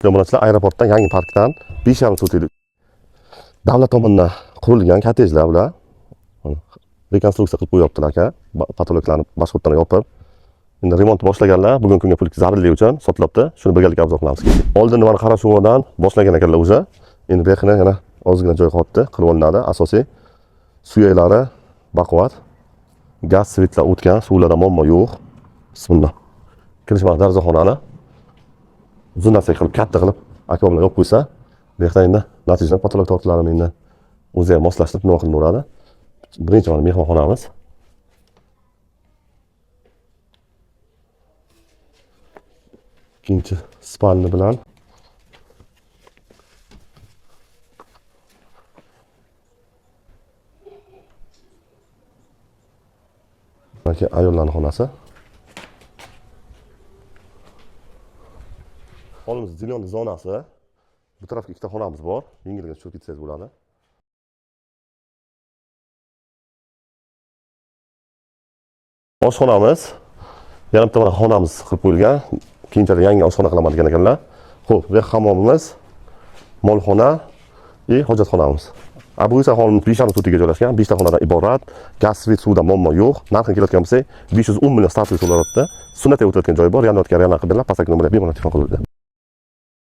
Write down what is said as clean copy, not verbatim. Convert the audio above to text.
Yo'lovchilar aeroportdan yangi parkdan 5,5 so'tlik davlat tomonidan qurilgan kottejlar bular. Rekonstruksiya qilib qo'yaptilar aka. Patologlarni boshqatdan yopib. Endi remont boshlaganlar, bugungi kunga pul zarurligi uchun sotilyapti. Shuni birgalikda obzor qilamiz. Oldin mana qarashuvodan boshlagan ekanlar o'zi. Endi bu yerga yana ozgina joy qoldi, qilib olinadi. Asosiy suyaklari baquvvat. Gaz svitlar o'tgan, suvlarda muammo yo'q. Bismillah. Kirish vaqti darvozaxonani uzun narsa qilib, katta qilib aka bilan yopib qo'ysa, bu yerda endi natijada patolog tortlarini endi o'ziga moslashtirib nima qilaveradi. Birinchi mana mehmonxonamiz. Ikkinchi spalni bilan mana ayollarning xonasi. Hovlimiz zilyon zonasi. Bu tarafga ikkita xonamiz bor. Yengilgina tushib ketsangiz bo'ladi. Oshxonamiz. Yana bitta mana xonamiz qilib qo'yilgan. Keyinchalik yangi oshxona qilaman degan ekanlar. Xo'p, bu hammomimiz, molxona va hojatxonamiz. Bu esa hovlimiz 5,5 so'tga joylashgan. 5 ta xonadan iborat. Gaz, svit, suvda muammo yo'q. Narxini kelayotgan bo'lsak, 510 million stavka to'lanadi. Sunnatga o'tayotgan joyi bor. Yonayotgan yana qildilar. Pastak nomerga bemalol telefon qilib